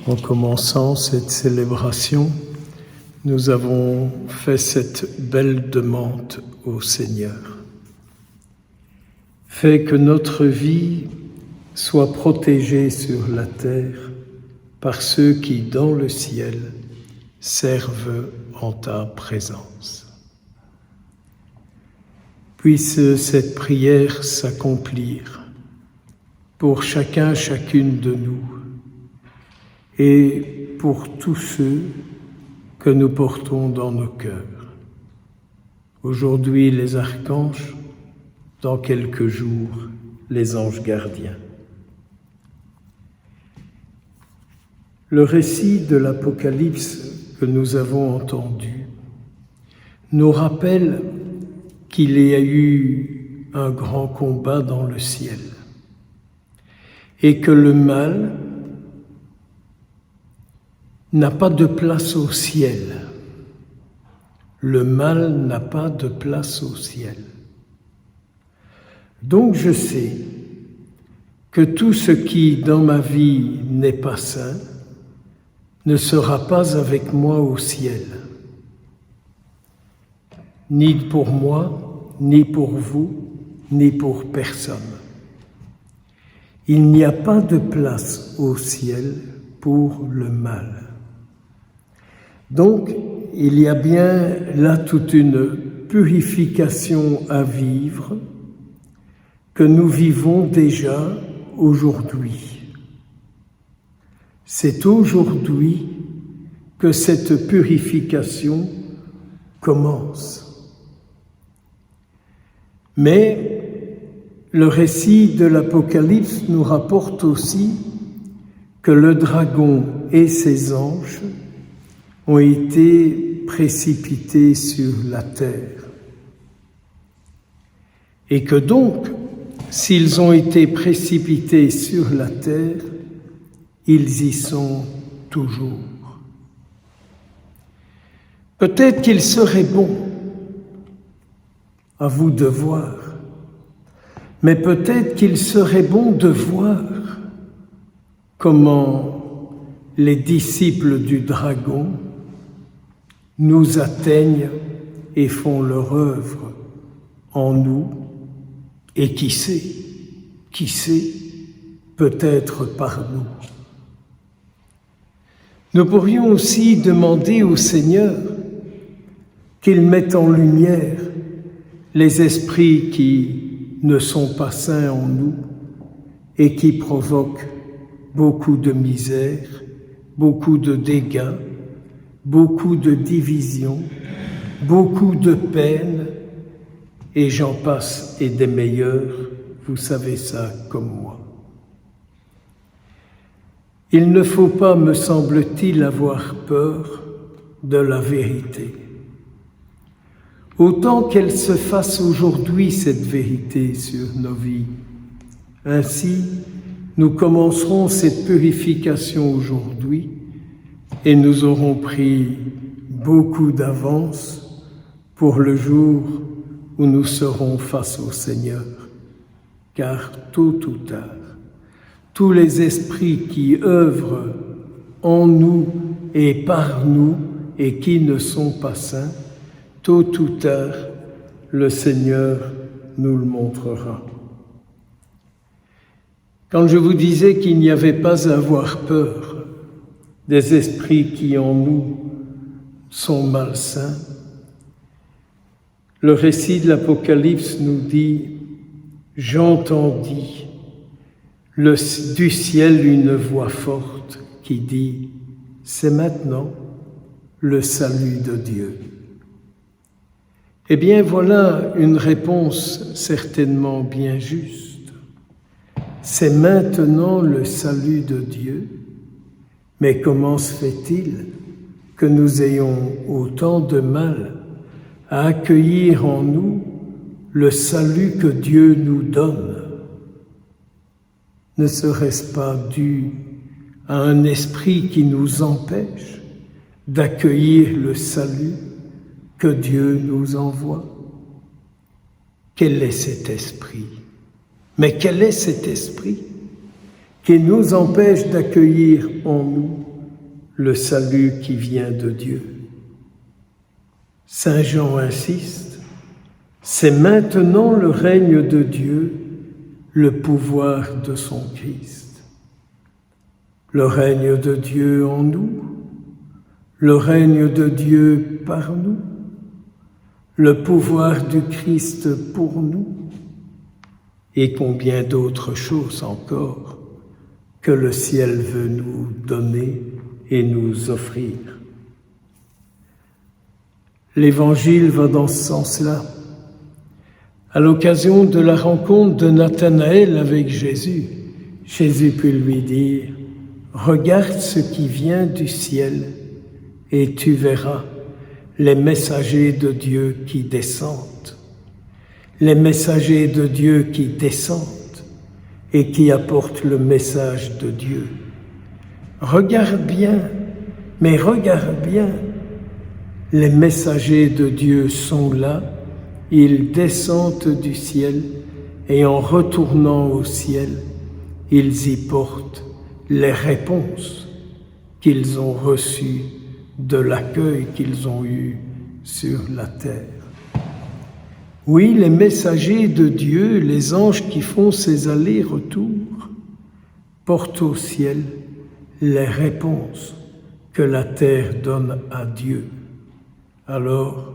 En commençant cette célébration, nous avons fait cette belle demande au Seigneur. Fais que notre vie soit protégée sur la terre par ceux qui, dans le ciel, servent en ta présence. Puisse cette prière s'accomplir pour chacun, chacune de nous et pour tous ceux que nous portons dans nos cœurs. Aujourd'hui, les archanges, dans quelques jours, les anges gardiens. Le récit de l'Apocalypse que nous avons entendu nous rappelle qu'il y a eu un grand combat dans le ciel et que le mal n'a pas de place au ciel. Le mal n'a pas de place au ciel. Donc je sais que tout ce qui dans ma vie n'est pas saint ne sera pas avec moi au ciel. Ni pour moi, ni pour vous, ni pour personne. Il n'y a pas de place au ciel pour le mal. Donc, il y a bien là toute une purification à vivre que nous vivons déjà aujourd'hui. C'est aujourd'hui que cette purification commence. Mais le récit de l'Apocalypse nous rapporte aussi que le dragon et ses anges ont été précipités sur la terre. Et que donc, s'ils ont été précipités sur la terre, ils y sont toujours. Peut-être qu'il serait bon, à vous de voir, mais peut-être qu'il serait bon de voir comment les disciples du dragon nous atteignent et font leur œuvre en nous, et qui sait, peut-être par nous. Nous pourrions aussi demander au Seigneur qu'il mette en lumière les esprits qui ne sont pas saints en nous et qui provoquent beaucoup de misère, beaucoup de dégâts, beaucoup de divisions, beaucoup de peine, et j'en passe et des meilleurs, vous savez ça comme moi. Il ne faut pas, me semble-t-il, avoir peur de la vérité. Autant qu'elle se fasse aujourd'hui, cette vérité sur nos vies. Ainsi, nous commencerons cette purification aujourd'hui et nous aurons pris beaucoup d'avance pour le jour où nous serons face au Seigneur. Car tôt ou tard, tous les esprits qui œuvrent en nous et par nous et qui ne sont pas saints, tôt ou tard, le Seigneur nous le montrera. Quand je vous disais qu'il n'y avait pas à avoir peur des esprits qui en nous sont malsains, le récit de l'Apocalypse nous dit « J'entendis du ciel une voix forte qui dit « C'est maintenant le salut de Dieu ». Eh bien, voilà une réponse certainement bien juste. C'est maintenant le salut de Dieu, mais comment se fait-il que nous ayons autant de mal à accueillir en nous le salut que Dieu nous donne? Ne serait-ce pas dû à un esprit qui nous empêche d'accueillir le salut que Dieu nous envoie? Quel est cet esprit? Mais quel est cet esprit qui nous empêche d'accueillir en nous le salut qui vient de Dieu. Saint Jean insiste, c'est maintenant le règne de Dieu, le pouvoir de son Christ. Le règne de Dieu en nous, le règne de Dieu par nous, le pouvoir du Christ pour nous, et combien d'autres choses encore que le ciel veut nous donner et nous offrir. L'Évangile va dans ce sens-là. À l'occasion de la rencontre de Nathanaël avec Jésus, Jésus peut lui dire « Regarde ce qui vient du ciel et tu verras les messagers de Dieu qui descendent. Les messagers de Dieu qui descendent et qui apportent le message de Dieu. Regarde bien, mais regarde bien, les messagers de Dieu sont là, ils descendent du ciel et en retournant au ciel, ils y portent les réponses qu'ils ont reçues de l'accueil qu'ils ont eu sur la terre. Oui, les messagers de Dieu, les anges qui font ces allers-retours, portent au ciel les réponses que la terre donne à Dieu. Alors,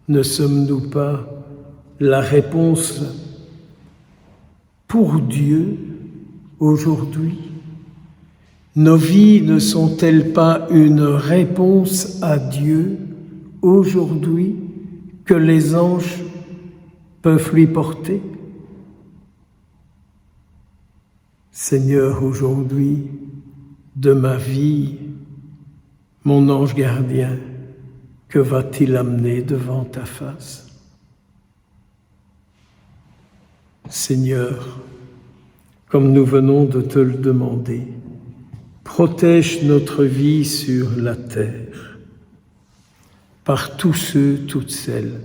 ne sommes-nous pas la réponse pour Dieu aujourd'hui? Nos vies ne sont-elles pas une réponse à Dieu aujourd'hui que les anges peuvent lui porter? Seigneur, aujourd'hui, de ma vie, mon ange gardien, que va-t-il amener devant ta face? Seigneur, comme nous venons de te le demander, protège notre vie sur la terre par tous ceux, toutes celles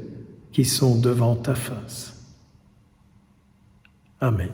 qui sont devant ta face. Amen.